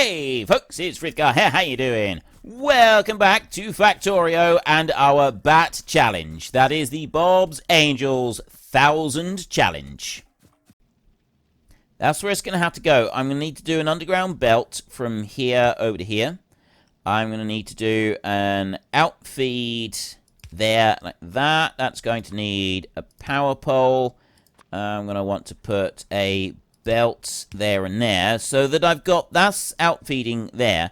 Hey folks, it's Frithgar here, how you doing? Welcome back to Factorio and our Bat Challenge. That is the Bob's Angels 1000 Challenge. That's where it's going to have to go. I'm going to need to do an underground belt from here over to here. I'm going to need to do an outfeed there like that. That's going to need a power pole. I'm going to want to put a belt there and there so that I've got that's outfeeding there.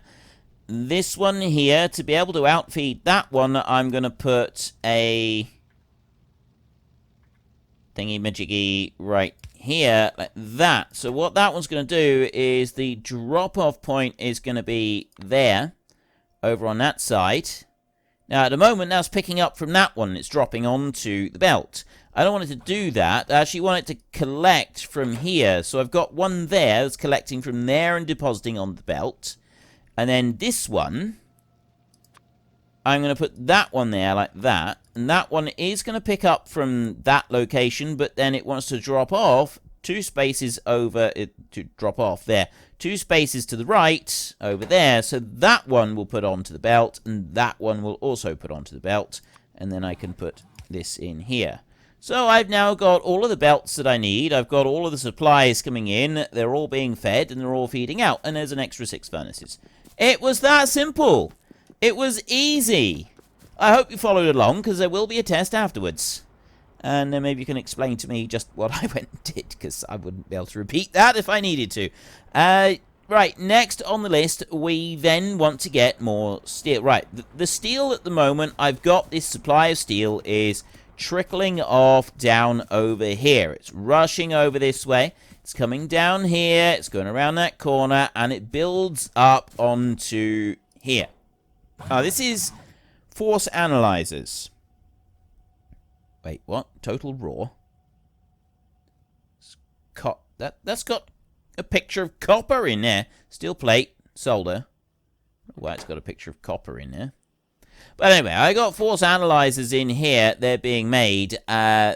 This one here, to be able to outfeed that one, I'm going to put a thingy-majiggy right here, like that. So what that one's going to do is the drop-off point is going to be there, over on that side. Now, at the moment, that's picking up from that one. It's dropping onto the belt. I don't want it to do that. I actually want it to collect from here. So I've got one there that's collecting from there and depositing on the belt. And then this one, I'm going to put that one there like that. And that one is going to pick up from that location, but then it wants to drop off 2 spaces over it to drop off there. 2 spaces to the right over there. So that one will put onto the belt, and that one will also put onto the belt. And then I can put this in here. So I've now got all of the belts that I need. I've got all of the supplies coming in. They're all being fed, and they're all feeding out. And there's an extra 6 furnaces. It was that simple. It was easy. I hope you followed along, because there will be a test afterwards. And then maybe you can explain to me just what I went and did, because I wouldn't be able to repeat that if I needed to. Right, next on the list, we then want to get more steel. Right, the steel at the moment, I've got this supply of steel is trickling off down over here. It's rushing over this way. It's coming down here. It's going around that corner, and it builds up onto here. This is force analyzers. Wait, what? Total raw? That's got a picture of copper in there. Steel plate, solder. Why it's got a picture of copper in there. But anyway, I got force analyzers in here. They're being made.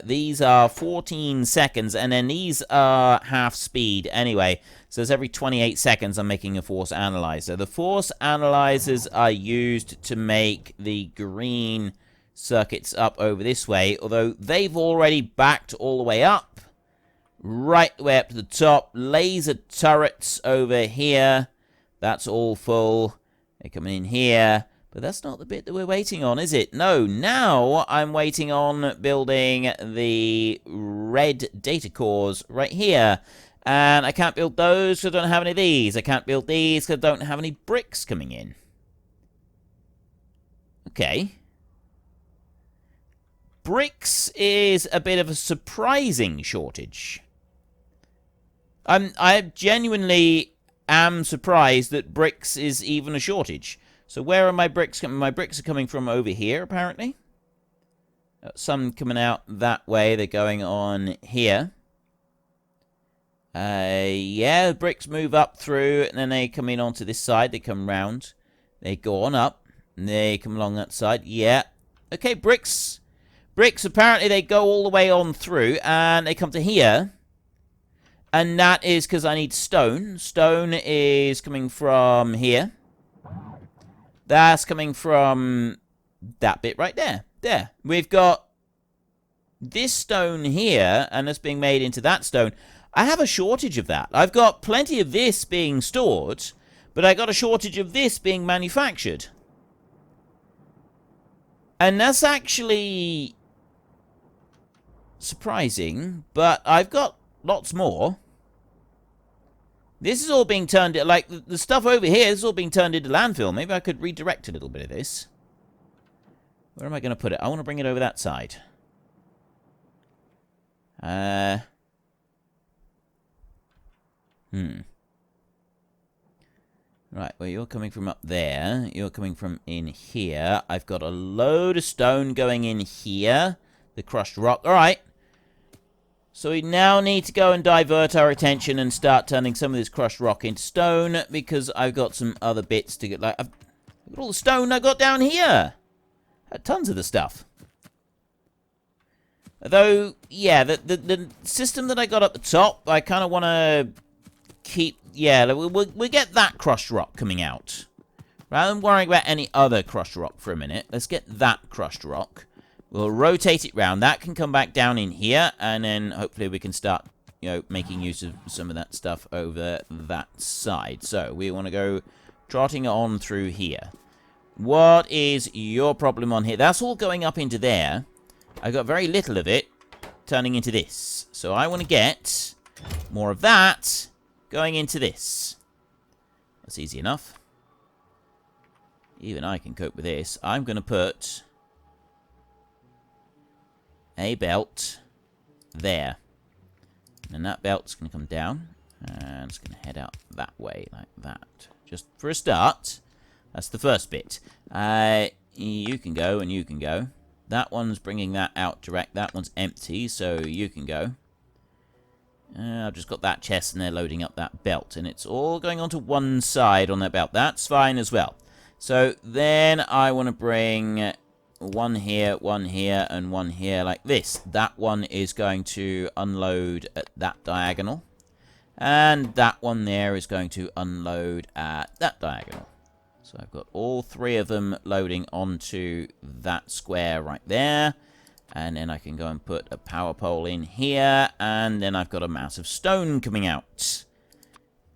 These are 14 seconds, and then these are half speed anyway. So it's every 28 seconds I'm making a force analyzer. The force analyzers are used to make the green circuits up over this way, although they've already backed all the way up. Right the way up to the top. Laser turrets over here. That's all full. They're coming in here. But that's not the bit that we're waiting on, is it? No, now I'm waiting on building the red data cores right here. And I can't build those because I don't have any of these. I can't build these because I don't have any bricks coming in. Okay. Bricks is a bit of a surprising shortage. I genuinely am surprised that bricks is even a shortage. So where are my bricks coming? My bricks are coming from over here, apparently. Some coming out that way. They're going on here. Yeah, the bricks move up through, and then they come in onto this side. They come round. They go on up. And they come along that side. Yeah. Okay, bricks. Bricks, apparently they go all the way on through, and they come to here. And that is because I need stone. Stone is coming from here. That's coming from that bit right there. There. We've got this stone here, and it's being made into that stone. I have a shortage of that. I've got plenty of this being stored, but I got a shortage of this being manufactured. And that's actually surprising, but I've got lots more. This is all being turned, like, the stuff over here is all being turned into landfill. Maybe I could redirect a little bit of this. Where am I going to put it? I want to bring it over that side. Right, well, you're coming from up there. You're coming from in here. I've got a load of stone going in here. The crushed rock. All right. So we now need to go and divert our attention and start turning some of this crushed rock into stone, because I've got some other bits to get. Like, I've got all the stone I got down here. I had tons of the stuff. Though, yeah, the system that I got at the top, I kind of want to keep Yeah, we'll get that crushed rock coming out. Rather than worrying about any other crushed rock for a minute, let's get that crushed rock. We'll rotate it round. That can come back down in here, and then hopefully we can start, making use of some of that stuff over that side. So we want to go trotting on through here. What is your problem on here? That's all going up into there. I got very little of it turning into this. So I want to get more of that going into this. That's easy enough. Even I can cope with this. I'm going to put a belt there. And that belt's going to come down. And it's going to head out that way, like that. Just for a start. That's the first bit. You can go and you can go. That one's bringing that out direct. That one's empty, so you can go. I've just got that chest and they're loading up that belt. And it's all going onto one side on that belt. That's fine as well. So then I want to bring one here, and one here like this. That one is going to unload at that diagonal. And that one there is going to unload at that diagonal. So I've got all three of them loading onto that square right there. And then I can go and put a power pole in here. And then I've got a mass of stone coming out.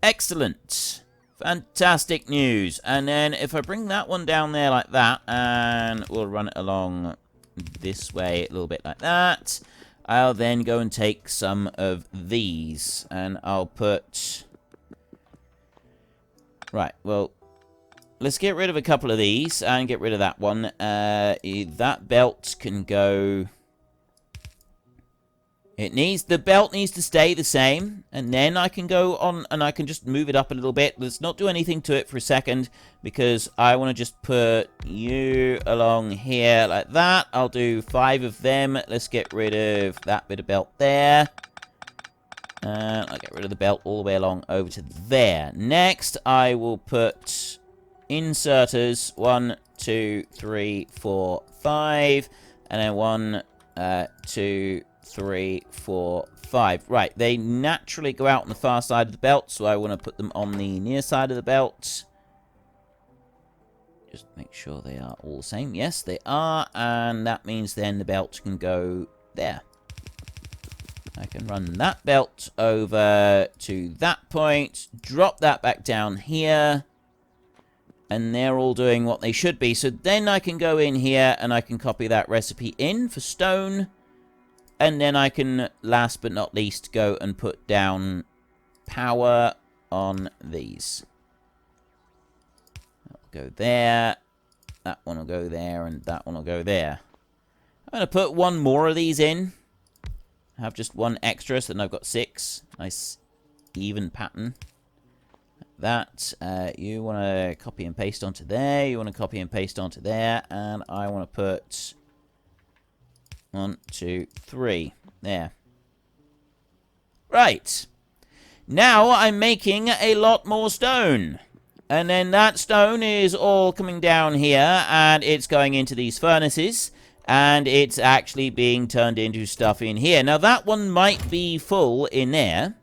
Excellent. Fantastic news. And then if I bring that one down there like that, and we'll run it along this way a little bit like that, I'll then go and take some of these. And I'll put... Right, well, let's get rid of a couple of these and get rid of that one. That belt can go... The belt needs to stay the same, and then I can go on and I can just move it up a little bit. Let's not do anything to it for a second, because I want to just put you along here like that. I'll do 5 of them. Let's get rid of that bit of belt there. I'll get rid of the belt all the way along over to there. Next, I will put inserters 1, 2, 3, 4, 5, and then 1, 2, 3, 4, 5. Right, they naturally go out on the far side of the belt, so I want to put them on the near side of the belt. Just make sure they are all the same. Yes, they are, and that means then the belt can go there. I can run that belt over to that point, drop that back down here, and they're all doing what they should be. So then I can go in here and I can copy that recipe in for stone. And then I can, last but not least, go and put down power on these. That'll go there. That one will go there, and that one will go there. I'm going to put one more of these in. I have just one extra, so then I've got 6. Nice even pattern. Like that. You want to copy and paste onto there. You want to copy and paste onto there. And I want to put 1, 2, 3. There. Right. Now I'm making a lot more stone. And then that stone is all coming down here, and it's going into these furnaces. And it's actually being turned into stuff in here. Now, that one might be full in there.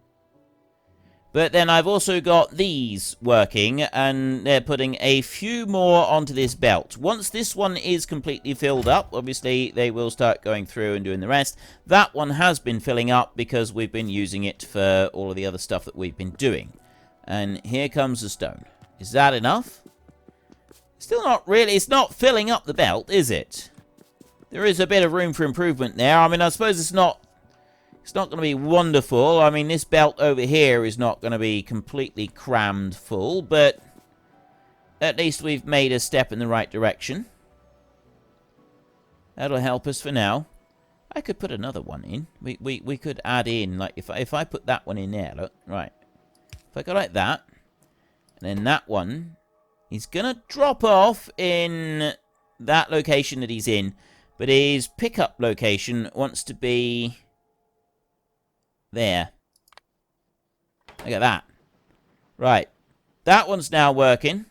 But then I've also got these working, and they're putting a few more onto this belt. Once this one is completely filled up, obviously they will start going through and doing the rest. That one has been filling up because we've been using it for all of the other stuff that we've been doing. And here comes the stone. Is that enough? Still not really. It's not filling up the belt, is it? There is a bit of room for improvement there. I mean, I suppose it's not going to be wonderful. I mean, this belt over here is not going to be completely crammed full, but at least we've made a step in the right direction. That'll help us for now. I could put another one in. We could add in, like, if I put that one in there, look, right. If I go like that, and then that one, he's going to drop off in that location that he's in. But his pickup location wants to be there. Look at that. Right. That one's now working.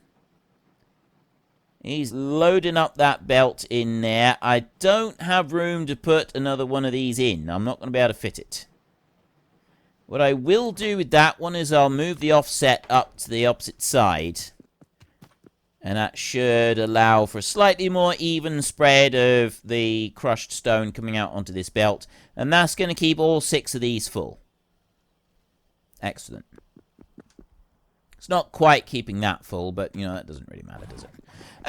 He's loading up that belt in there. I don't have room to put another one of these in. I'm not going to be able to fit it. What I will do with that one is I'll move the offset up to the opposite side. And that should allow for a slightly more even spread of the crushed stone coming out onto this belt. And that's going to keep all 6 of these full. Excellent. It's not quite keeping that full, but, you know, that doesn't really matter, does it?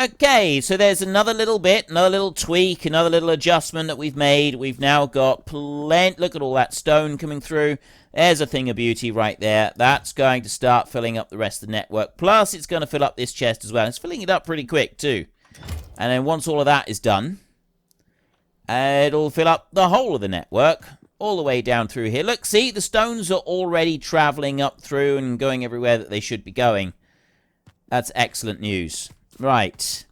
Okay, so there's another little bit, another little tweak, another little adjustment that we've made. We've now got plenty... Look at all that stone coming through. There's a thing of beauty right there. That's going to start filling up the rest of the network. Plus, it's going to fill up this chest as well. It's filling it up pretty quick, too. And then once all of that is done, it'll fill up the whole of the network. All the way down through here. Look, see, the stones are already traveling up through and going everywhere that they should be going. That's excellent news. Right.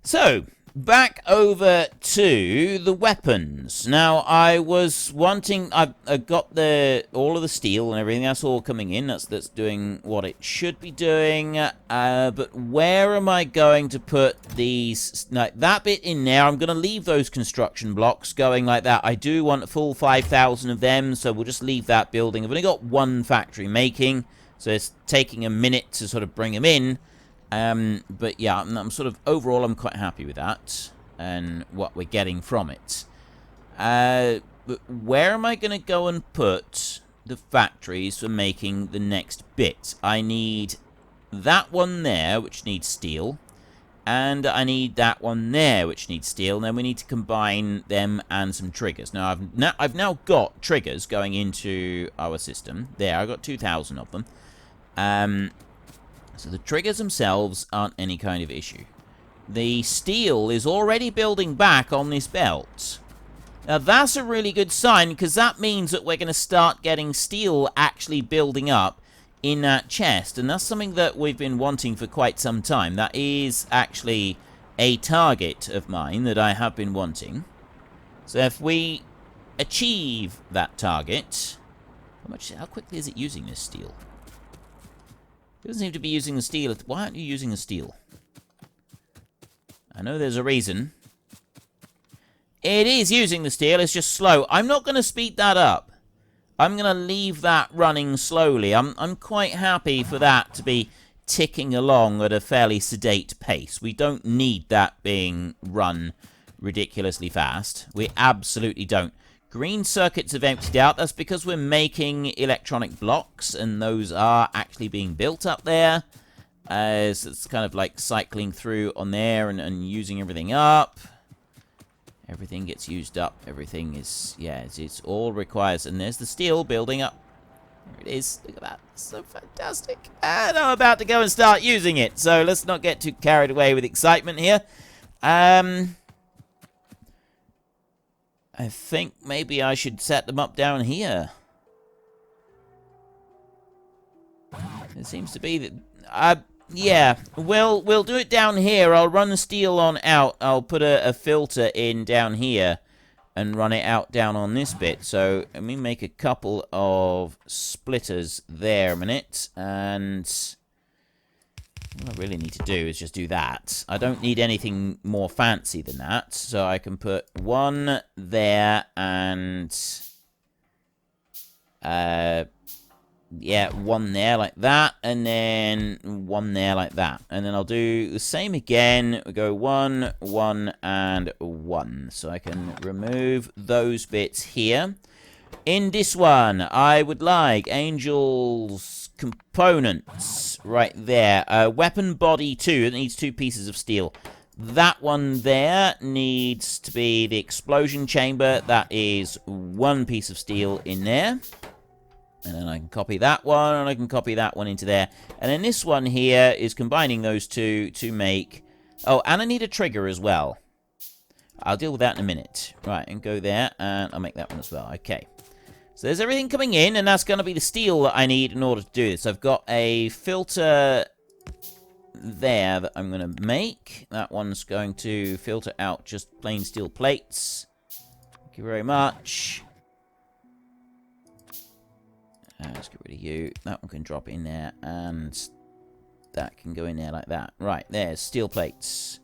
So, back over to the weapons. Now, I was wanting... I've got all of the steel and everything. That's all coming in. That's doing what it should be doing. But where am I going to put these... Now, that bit in there, I'm going to leave those construction blocks going like that. I do want a full 5,000 of them, so we'll just leave that building. I've only got one factory making, so it's taking a minute to sort of bring them in. But yeah, I'm sort of, overall, I'm quite happy with that and what we're getting from it. But where am I going to go and put the factories for making the next bit? I need that one there, which needs steel, and I need that one there, which needs steel, and then we need to combine them and some triggers. Now, I've now got triggers going into our system. There, I've got 2,000 of them. So the triggers themselves aren't any kind of issue. The steel is already building back on this belt. Now that's a really good sign, because that means that we're going to start getting steel actually building up in that chest. And that's something that we've been wanting for quite some time. That is actually a target of mine that I have been wanting. So if we achieve that target... How quickly is it using this steel? It doesn't seem to be using the steel. Why aren't you using the steel? I know there's a reason. It is using the steel. It's just slow. I'm not going to speed that up. I'm going to leave that running slowly. I'm quite happy for that to be ticking along at a fairly sedate pace. We don't need that being run ridiculously fast. We absolutely don't. Green circuits have emptied out. That's because we're making electronic blocks, and those are actually being built up there. So it's kind of like cycling through on there and using everything up. Everything gets used up. Everything is, yeah, it's all requires. And there's the steel building up. There it is. Look at that. It's so fantastic. And I'm about to go and start using it. So let's not get too carried away with excitement here. I think maybe I should set them up down here. It seems to be that... yeah, we'll do it down here. I'll run the steel on out. I'll put a filter in down here and run it out down on this bit. So let me make a couple of splitters there a minute. And what I really need to do is just do that. I don't need anything more fancy than that. So I can put one there and... yeah, one there like that, and then one there like that. And then I'll do the same again. We go 1, 1, and 1. So I can remove those bits here. In this one, I would like Angel's components right there. Weapon body 2, it needs 2 pieces of steel. That one there needs to be the explosion chamber. That is 1 piece of steel in there. And then I can copy that one, and I can copy that one into there. And then this one here is combining those two to make... Oh, and I need a trigger as well. I'll deal with that in a minute. Right, and go there, and I'll make that one as well. Okay. So there's everything coming in, and that's going to be the steel that I need in order to do this. I've got a filter there that I'm going to make. That one's going to filter out just plain steel plates. Thank you very much. Let's get rid of you. That one can drop in there, and that can go in there like that. Right, there's steel plates.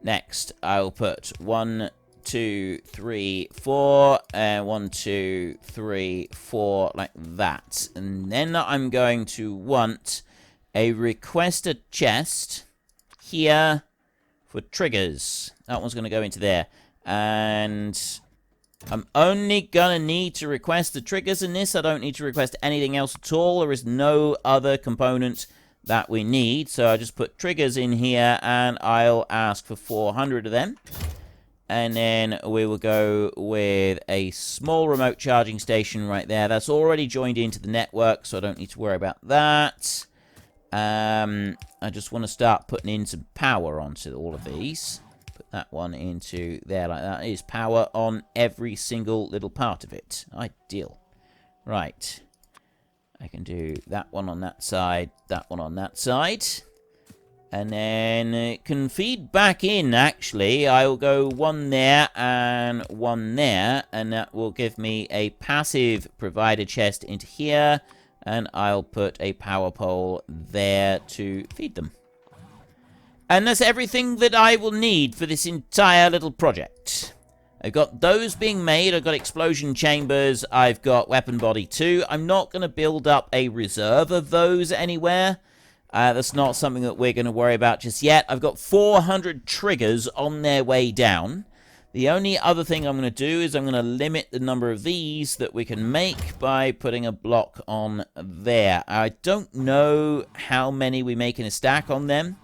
Next, I'll put 1, 2, 3, 4, and 1, 2, 3, 4, like that. And then I'm going to want a requester chest here for triggers. That one's going to go into there. And I'm only going to need to request the triggers in this. I don't need to request anything else at all. There is no other component that we need. So I just put triggers in here, and I'll ask for 400 of them. And then we will go with a small remote charging station right there. That's already joined into the network, so I don't need to worry about that. I just want to start putting in some power onto all of these. Put that one into there like that. It is power on every single little part of it. Ideal. Right. I can do that one on that side, that one on that side. And then it can feed back in, actually. I'll go one there and one there. And that will give me a passive provider chest into here. And I'll put a power pole there to feed them. And that's everything that I will need for this entire little project. I've got those being made. I've got explosion chambers. I've got weapon body 2. I'm not going to build up a reserve of those anywhere. That's not something that we're going to worry about just yet. I've got 400 triggers on their way down. The only other thing I'm going to do is I'm going to limit the number of these that we can make by putting a block on there. I don't know how many we make in a stack on them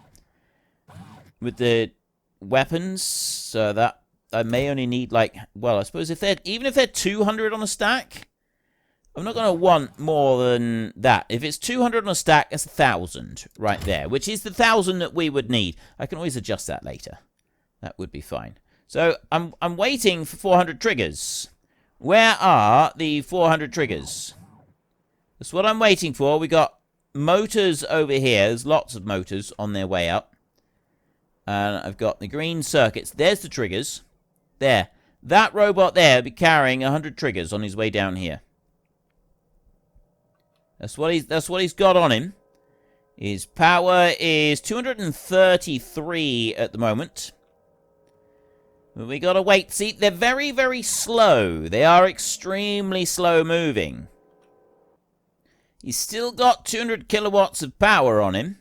with the weapons, so that I may only need, like, well, I suppose even if they're 200 on a stack, I'm not going to want more than that. If it's 200 on a stack, that's 1,000 right there, which is the 1,000 that we would need. I can always adjust that later. That would be fine. So I'm waiting for 400 triggers. Where are the 400 triggers? That's what I'm waiting for. We got motors over here. There's lots of motors on their way up. And I've got the green circuits. There's the triggers. There. That robot there will be carrying 100 triggers on his way down here. That's what he's got on him. His power is 233 at the moment. But we gotta wait. See, they're very, very slow. They are extremely slow moving. He's still got 200 kilowatts of power on him.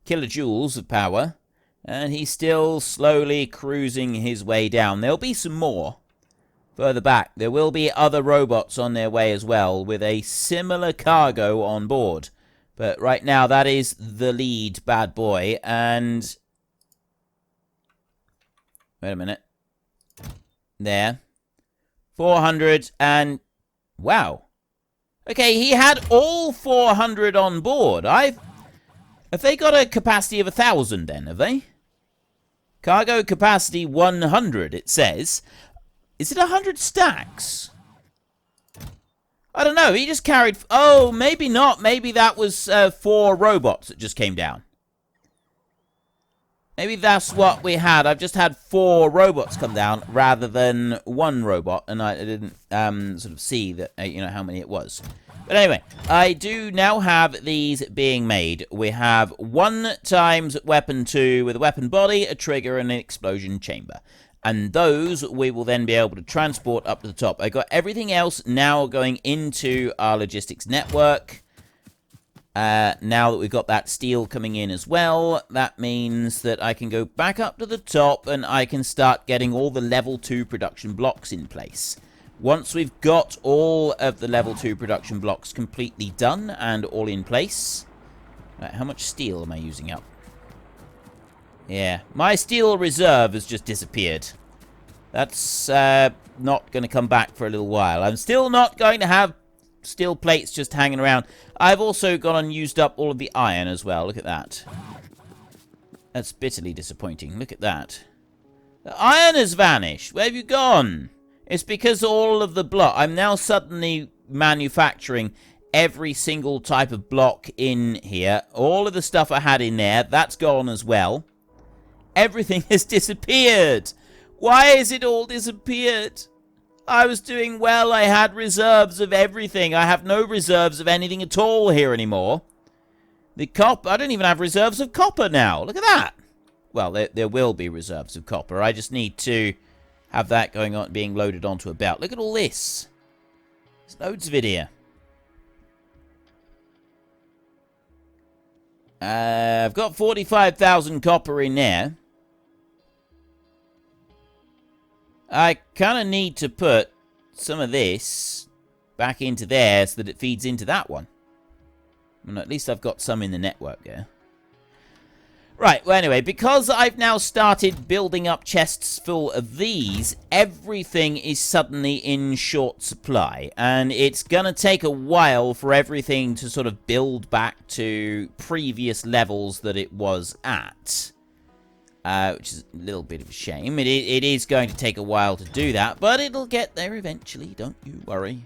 Kilojoules of power. And he's still slowly cruising his way down. There'll be some more further back. There will be other robots on their way as well with a similar cargo on board. But right now, that is the lead bad boy. And wait a minute. There. 400 and wow. Okay, he had all 400 on board. Have they got a capacity of 1,000 then, have they? Cargo capacity 100, it says. Is it 100 stacks? I don't know. He just carried... Oh, maybe not. Maybe that was 4 robots that just came down. Maybe that's what we had. I've just had 4 robots come down rather than 1 robot. And I didn't sort of see that, how many it was. But anyway, I do now have these being made. We have 1 times weapon 2 with a weapon body, a trigger, and an explosion chamber. And those we will then be able to transport up to the top. I got everything else now going into our logistics network. Now that we've got that steel coming in as well, that means that I can go back up to the top and I can start getting all the level 2 production blocks in place. Once we've got all of the level 2 production blocks completely done and all in place... Right, how much steel am I using up? Yeah, my steel reserve has just disappeared. That's not going to come back for a little while. I'm still not going to have steel plates just hanging around. I've also gone and used up all of the iron as well. Look at that. That's bitterly disappointing. Look at that. The iron has vanished. Where have you gone? It's because all of the block... I'm now suddenly manufacturing every single type of block in here. All of the stuff I had in there, that's gone as well. Everything has disappeared. Why has it all disappeared? I was doing well. I had reserves of everything. I have no reserves of anything at all here anymore. The copper... I don't even have reserves of copper now. Look at that. Well, there will be reserves of copper. I just need to have that going on, being loaded onto a belt. Look at all this. There's loads of it here. I've got 45,000 copper in there. I kind of need to put some of this back into there so that it feeds into that one. Well, at least I've got some in the network there. Right, well anyway, because I've now started building up chests full of these, everything is suddenly in short supply. And it's gonna take a while for everything to sort of build back to previous levels that it was at. Which is a little bit of a shame. It is going to take a while to do that, but it'll get there eventually, don't you worry.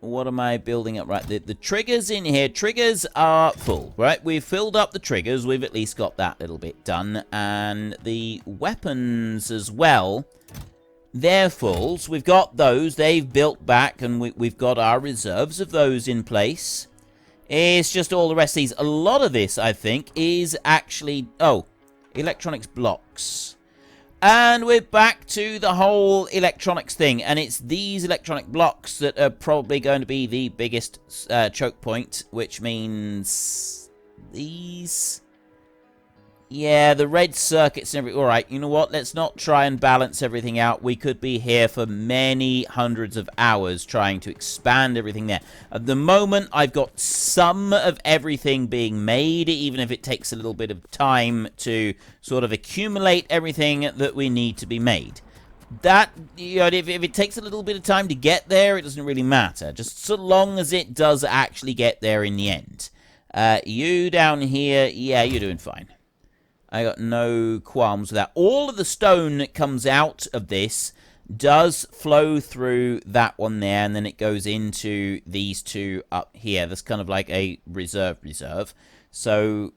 What am I building up? Right, the triggers in here. Triggers are full, right? We've filled up the triggers. We've at least got that little bit done. And the weapons as well, they're full. So we've got those. They've built back, and we've got our reserves of those in place. It's just all the rest of these. A lot of this, I think, is actually... Oh, electronics blocks. And we're back to the whole electronics thing. And it's these electronic blocks that are probably going to be the biggest choke point. Which means these... Yeah, the red circuits and everything. Alright, you know what? Let's not try and balance everything out. We could be here for many hundreds of hours trying to expand everything there. At the moment, I've got some of everything being made, even if it takes a little bit of time to sort of accumulate everything that we need to be made. That, you know, if it takes a little bit of time to get there, it doesn't really matter. Just so long as it does actually get there in the end. You down here, yeah, you're doing fine. I got no qualms with that. All of the stone that comes out of this does flow through that one there, and then it goes into these two up here. That's kind of like a reserve. So,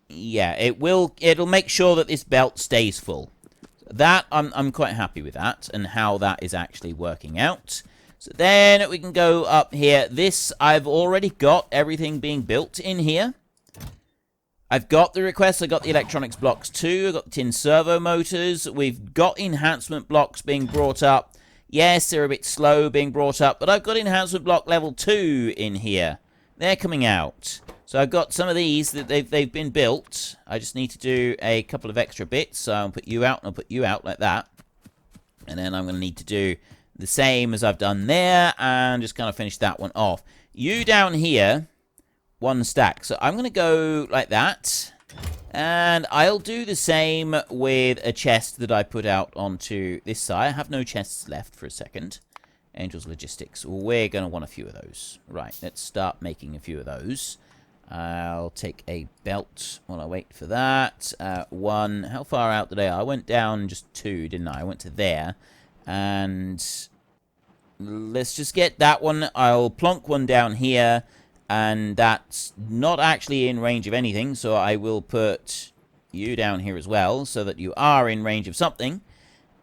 yeah, it'll make sure that this belt stays full. That, I'm quite happy with that, and how that is actually working out. So then we can go up here. This, I've already got everything being built in here. I've got the requests, I've got the electronics blocks too, I've got the tin servo motors, we've got enhancement blocks being brought up. Yes, they're a bit slow being brought up, but I've got enhancement block level 2 in here. They're coming out. So I've got some of these that they've been built. I just need to do a couple of extra bits, so I'll put you out and I'll put you out like that. And then I'm going to need to do the same as I've done there, and just kind of finish that one off. You down here... one stack. So I'm going to go like that. And I'll do the same with a chest that I put out onto this side. I have no chests left for a second. Angels Logistics. We're going to want a few of those. Right, let's start making a few of those. I'll take a belt while I wait for that. One. How far out did I went down just 2, didn't I? I went to there. And let's just get that one. I'll plonk one down here. And that's not actually in range of anything, so I will put you down here as well, so that you are in range of something.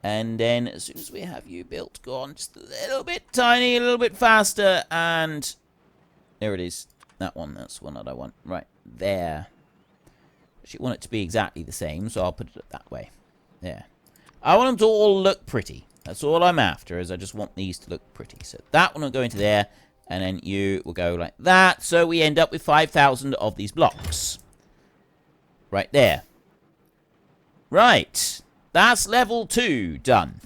And then, as soon as we have you built, go on just a little bit tiny, a little bit faster, and there it is. That one, that's the one that I want. Right, there. Actually, want it to be exactly the same, so I'll put it that way. There. I want them to all look pretty. That's all I'm after, is I just want these to look pretty. So that one will go into there. And then you will go like that. So we end up with 5,000 of these blocks. Right there. Right. That's level 2 done.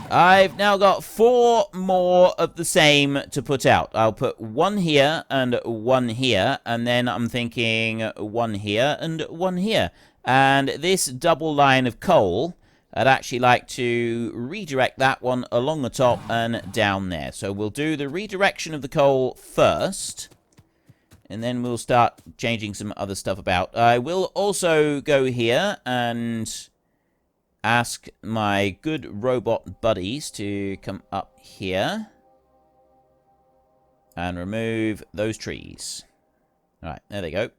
I've now got 4 more of the same to put out. I'll put 1 here and 1 here. And then I'm thinking 1 here and 1 here. And this double line of coal... I'd actually like to redirect that one along the top and down there. So we'll do the redirection of the coal first. And then we'll start changing some other stuff about. I will also go here and ask my good robot buddies to come up here. And remove those trees. Alright, there they go.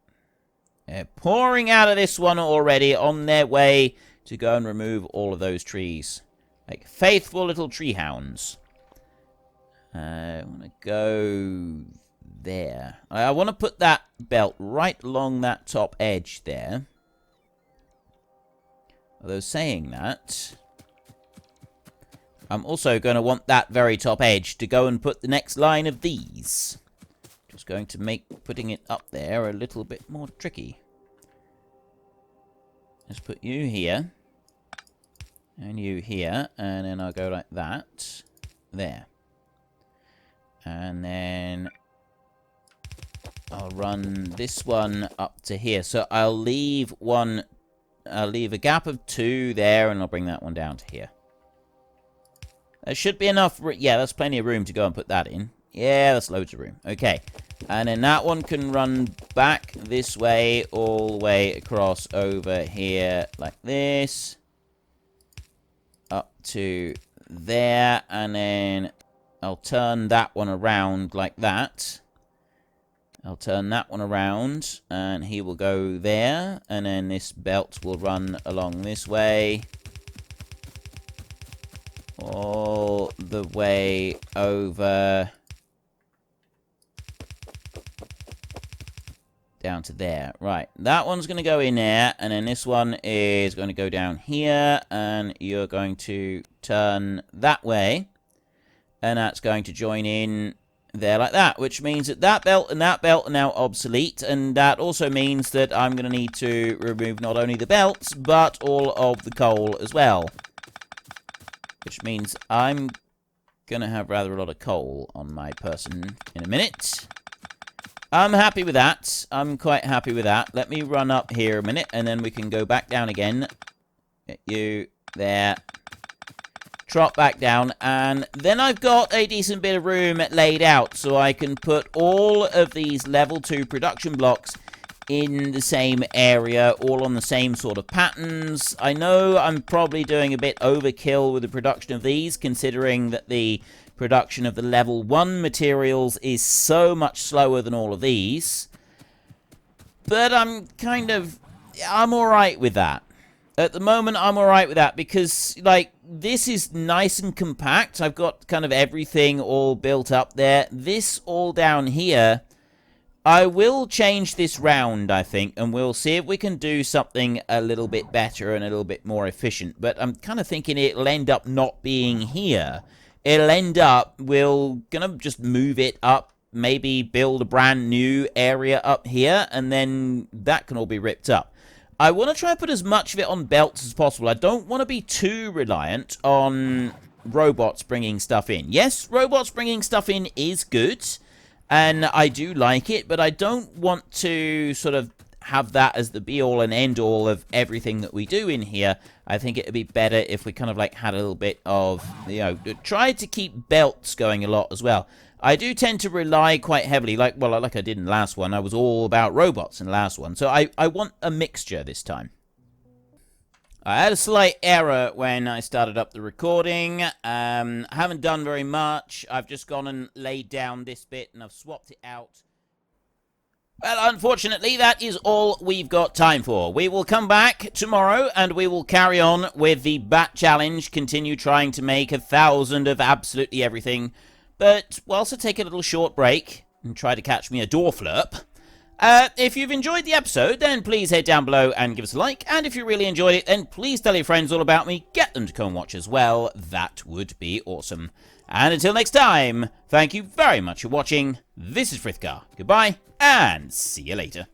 They're pouring out of this one already on their way... to go and remove all of those trees. Like faithful little tree hounds. I want to go there. I want to put that belt right along that top edge there. Although saying that, I'm also going to want that very top edge to go and put the next line of these. Just going to make putting it up there a little bit more tricky. Let's put you here. And you here. And then I'll go like that. There. And then I'll run this one up to here. So I'll leave a gap of 2 there, and I'll bring that one down to here. There should be enough. Yeah, that's plenty of room to go and put that in. Yeah, that's loads of room. Okay. And then that one can run back this way, all the way across over here like this. Up to there. And then I'll turn that one around like that. I'll turn that one around, and he will go there. And then this belt will run along this way. All the way over down to there. Right, that one's going to go in there, and then this one is going to go down here, and you're going to turn that way, and that's going to join in there like that, which means that that belt and that belt are now obsolete, and that also means that I'm going to need to remove not only the belts, but all of the coal as well. Which means I'm going to have rather a lot of coal on my person in a minute. I'm happy with that. I'm quite happy with that. Let me run up here a minute, and then we can go back down again. Get you there. Trot back down, and then I've got a decent bit of room laid out, so I can put all of these level 2 production blocks in the same area, all on the same sort of patterns. I know I'm probably doing a bit overkill with the production of these, considering that the production of the level 1 materials is so much slower than all of these. But I'm alright with that. At the moment, I'm alright with that, because, like, this is nice and compact. I've got kind of everything all built up there. This all down here, I will change this round, I think, and we'll see if we can do something a little bit better and a little bit more efficient. But I'm kind of thinking it'll end up not being here. It'll end up, we're going to just move it up, maybe build a brand new area up here, and then that can all be ripped up. I want to try and put as much of it on belts as possible. I don't want to be too reliant on robots bringing stuff in. Yes, robots bringing stuff in is good, and I do like it, but I don't want to sort of have that as the be-all and end-all of everything that we do in here. I think it would be better if we kind of like had a little bit of, you know, try to keep belts going a lot as well. I do tend to rely quite heavily, like I did in the last one. I was all about robots in the last one, so I want a mixture this time. I had a slight error when I started up the recording. I haven't done very much. I've just gone and laid down this bit and I've swapped it out. Well, unfortunately, that is all we've got time for. We will come back tomorrow and we will carry on with the Bat Challenge, continue trying to make 1,000 of absolutely everything. But we'll also take a little short break and try to catch me a door flurp. If you've enjoyed the episode, then please head down below and give us a like. And if you really enjoyed it, then please tell your friends all about me. Get them to come and watch as well. That would be awesome. And until next time, thank you very much for watching. This is Frithgar. Goodbye, and see you later.